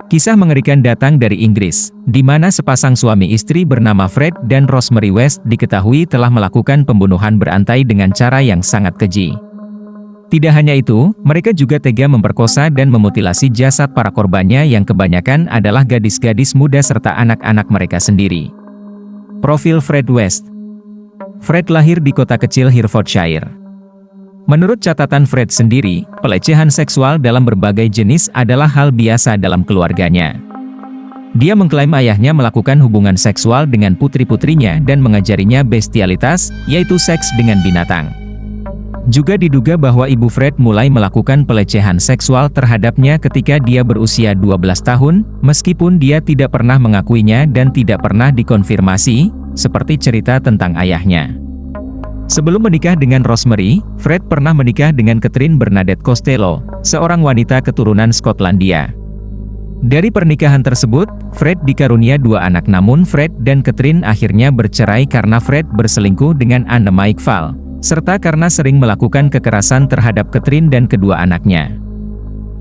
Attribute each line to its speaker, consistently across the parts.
Speaker 1: Kisah mengerikan datang dari Inggris, di mana sepasang suami istri bernama Fred dan Rosemary West diketahui telah melakukan pembunuhan berantai dengan cara yang sangat keji. Tidak hanya itu, mereka juga tega memperkosa dan memutilasi jasad para korbannya yang kebanyakan adalah gadis-gadis muda serta anak-anak mereka sendiri. Profil Fred West. Fred lahir di kota kecil Herefordshire. Menurut catatan Fred sendiri, pelecehan seksual dalam berbagai jenis adalah hal biasa dalam keluarganya. Dia mengklaim ayahnya melakukan hubungan seksual dengan putri-putrinya dan mengajarinya bestialitas, yaitu seks dengan binatang. Juga diduga bahwa ibu Fred mulai melakukan pelecehan seksual terhadapnya ketika dia berusia 12 tahun, meskipun dia tidak pernah mengakuinya dan tidak pernah dikonfirmasi, seperti cerita tentang ayahnya. Sebelum menikah dengan Rosemary, Fred pernah menikah dengan Catherine Bernadette Costello, seorang wanita keturunan Skotlandia. Dari pernikahan tersebut, Fred dikarunia 2 anak, namun Fred dan Catherine akhirnya bercerai karena Fred berselingkuh dengan Anne Maikval, serta karena sering melakukan kekerasan terhadap Catherine dan kedua anaknya.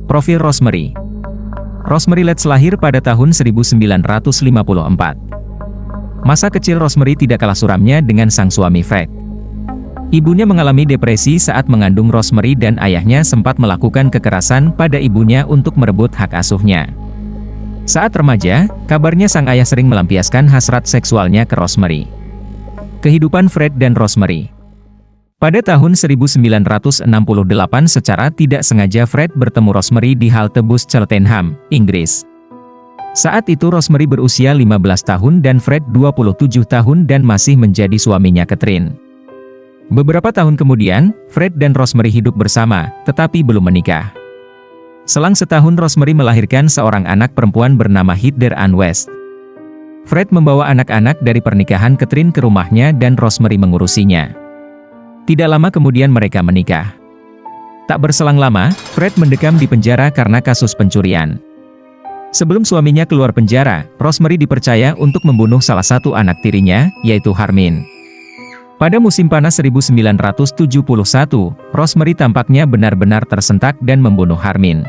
Speaker 1: Profil Rosemary. Rosemary Letts lahir pada tahun 1954. Masa kecil Rosemary tidak kalah suramnya dengan sang suami Fred. Ibunya mengalami depresi saat mengandung Rosemary dan ayahnya sempat melakukan kekerasan pada ibunya untuk merebut hak asuhnya. Saat remaja, kabarnya sang ayah sering melampiaskan hasrat seksualnya ke Rosemary. Kehidupan Fred dan Rosemary. Pada tahun 1968 secara tidak sengaja Fred bertemu Rosemary di halte bus Cheltenham, Inggris. Saat itu Rosemary berusia 15 tahun dan Fred 27 tahun dan masih menjadi suaminya Catherine. Beberapa tahun kemudian, Fred dan Rosemary hidup bersama, tetapi belum menikah. Selang setahun Rosemary melahirkan seorang anak perempuan bernama Heather Ann West. Fred membawa anak-anak dari pernikahan Catherine ke rumahnya dan Rosemary mengurusinya. Tidak lama kemudian mereka menikah. Tak berselang lama, Fred mendekam di penjara karena kasus pencurian. Sebelum suaminya keluar penjara, Rosemary dipercaya untuk membunuh salah satu anak tirinya, yaitu Harmin. Pada musim panas 1971, Rosemary tampaknya benar-benar tersentak dan membunuh Harmin.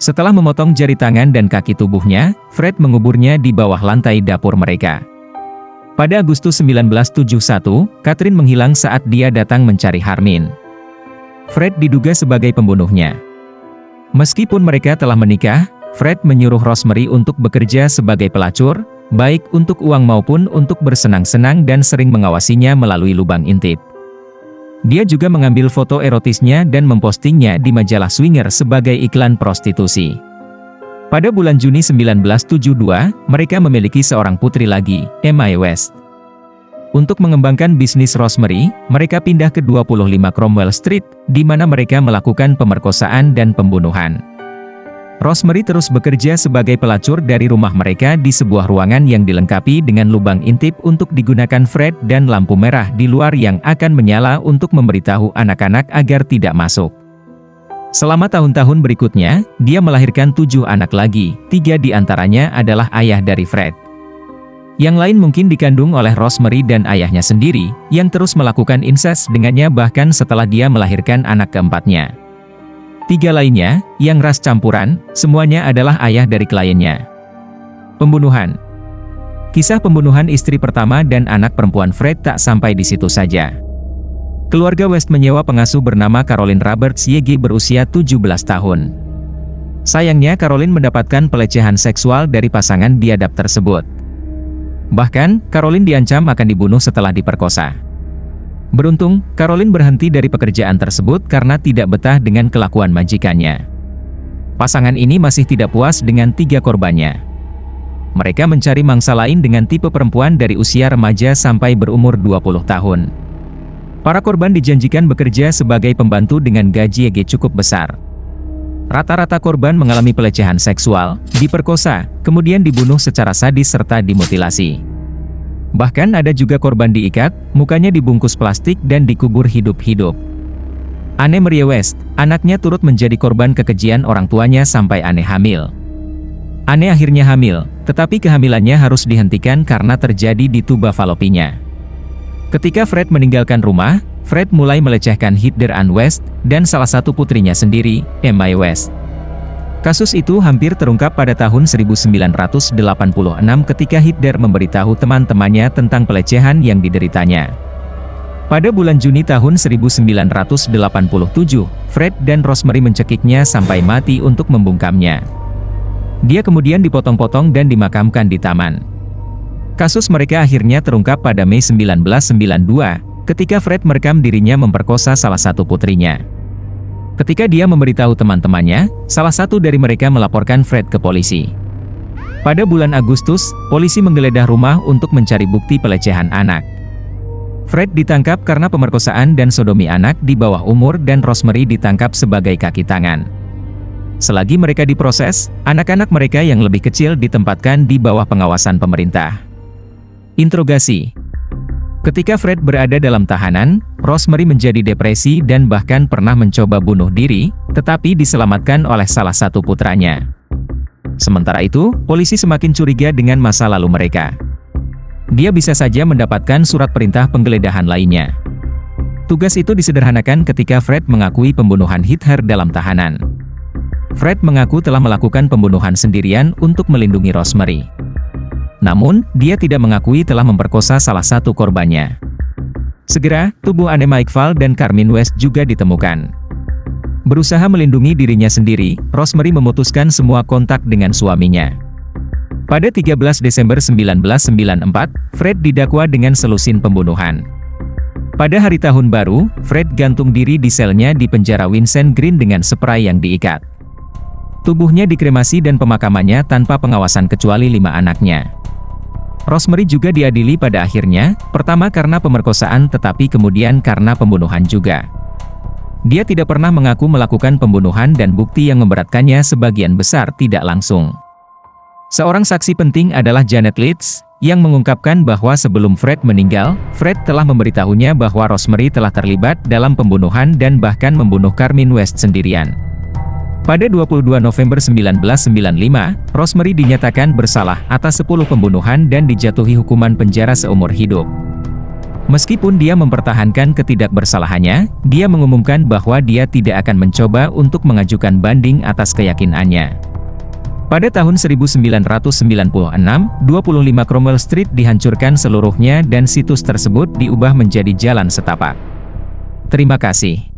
Speaker 1: Setelah memotong jari tangan dan kaki tubuhnya, Fred menguburnya di bawah lantai dapur mereka. Pada Agustus 1971, Catherine menghilang saat dia datang mencari Harmin. Fred diduga sebagai pembunuhnya. Meskipun mereka telah menikah, Fred menyuruh Rosemary untuk bekerja sebagai pelacur, baik untuk uang maupun untuk bersenang-senang dan sering mengawasinya melalui lubang intip. Dia juga mengambil foto erotisnya dan mempostingnya di majalah Swinger sebagai iklan prostitusi. Pada bulan Juni 1972, mereka memiliki seorang putri lagi, Emma West. Untuk mengembangkan bisnis Rosemary, mereka pindah ke 25 Cromwell Street, di mana mereka melakukan pemerkosaan dan pembunuhan. Rosemary terus bekerja sebagai pelacur dari rumah mereka di sebuah ruangan yang dilengkapi dengan lubang intip untuk digunakan Fred dan lampu merah di luar yang akan menyala untuk memberitahu anak-anak agar tidak masuk. Selama tahun-tahun berikutnya, dia melahirkan 7 anak lagi, 3 diantaranya adalah ayah dari Fred. Yang lain mungkin dikandung oleh Rosemary dan ayahnya sendiri, yang terus melakukan insest dengannya bahkan setelah dia melahirkan anak keempatnya. 3 lainnya, yang ras campuran, semuanya adalah ayah dari kliennya. Pembunuhan. Kisah pembunuhan istri pertama dan anak perempuan Fred tak sampai di situ saja. Keluarga West menyewa pengasuh bernama Caroline Roberts YG berusia 17 tahun. Sayangnya Caroline mendapatkan pelecehan seksual dari pasangan biadab tersebut. Bahkan, Caroline diancam akan dibunuh setelah diperkosa. Beruntung, Caroline berhenti dari pekerjaan tersebut karena tidak betah dengan kelakuan majikannya. Pasangan ini masih tidak puas dengan 3 korbannya. Mereka mencari mangsa lain dengan tipe perempuan dari usia remaja sampai berumur 20 tahun. Para korban dijanjikan bekerja sebagai pembantu dengan gaji yang cukup besar. Rata-rata korban mengalami pelecehan seksual, diperkosa, kemudian dibunuh secara sadis serta dimutilasi. Bahkan ada juga korban diikat, mukanya dibungkus plastik dan dikubur hidup-hidup. Anne Marie West, anaknya turut menjadi korban kekejian orang tuanya sampai Anne hamil. Anne akhirnya hamil, tetapi kehamilannya harus dihentikan karena terjadi di tuba falopinya. Ketika Fred meninggalkan rumah, Fred mulai melecehkan Heather Ann West dan salah satu putrinya sendiri, Emma West. Kasus itu hampir terungkap pada tahun 1986 ketika Hitler memberitahu teman-temannya tentang pelecehan yang dideritanya. Pada bulan Juni tahun 1987, Fred dan Rosemary mencekiknya sampai mati untuk membungkamnya. Dia kemudian dipotong-potong dan dimakamkan di taman. Kasus mereka akhirnya terungkap pada Mei 1992, ketika Fred merekam dirinya memperkosa salah satu putrinya. Ketika dia memberitahu teman-temannya, salah satu dari mereka melaporkan Fred ke polisi. Pada bulan Agustus, polisi menggeledah rumah untuk mencari bukti pelecehan anak. Fred ditangkap karena pemerkosaan dan sodomi anak di bawah umur dan Rosemary ditangkap sebagai kaki tangan. Selagi mereka diproses, anak-anak mereka yang lebih kecil ditempatkan di bawah pengawasan pemerintah. Interogasi. Ketika Fred berada dalam tahanan, Rosemary menjadi depresi dan bahkan pernah mencoba bunuh diri, tetapi diselamatkan oleh salah satu putranya. Sementara itu, polisi semakin curiga dengan masa lalu mereka. Dia bisa saja mendapatkan surat perintah penggeledahan lainnya. Tugas itu disederhanakan ketika Fred mengakui pembunuhan Hitler dalam tahanan. Fred mengaku telah melakukan pembunuhan sendirian untuk melindungi Rosemary. Namun, dia tidak mengakui telah memperkosa salah satu korbannya. Segera, tubuh Anne Maekval dan Carmine West juga ditemukan. Berusaha melindungi dirinya sendiri, Rosemary memutuskan semua kontak dengan suaminya. Pada 13 Desember 1994, Fred didakwa dengan selusin pembunuhan. Pada hari tahun baru, Fred gantung diri di selnya di penjara Vincent Green dengan spray yang diikat. Tubuhnya dikremasi dan pemakamannya tanpa pengawasan kecuali 5 anaknya. Rosemary juga diadili pada akhirnya, pertama karena pemerkosaan tetapi kemudian karena pembunuhan juga. Dia tidak pernah mengaku melakukan pembunuhan dan bukti yang memberatkannya sebagian besar tidak langsung. Seorang saksi penting adalah Janet Leeds, yang mengungkapkan bahwa sebelum Fred meninggal, Fred telah memberitahunya bahwa Rosemary telah terlibat dalam pembunuhan dan bahkan membunuh Carmine West sendirian. Pada 22 November 1995, Rosemary dinyatakan bersalah atas 10 pembunuhan dan dijatuhi hukuman penjara seumur hidup. Meskipun dia mempertahankan ketidakbersalahannya, dia mengumumkan bahwa dia tidak akan mencoba untuk mengajukan banding atas keyakinannya. Pada tahun 1996, 25 Cromwell Street dihancurkan seluruhnya dan situs tersebut diubah menjadi jalan setapak. Terima kasih.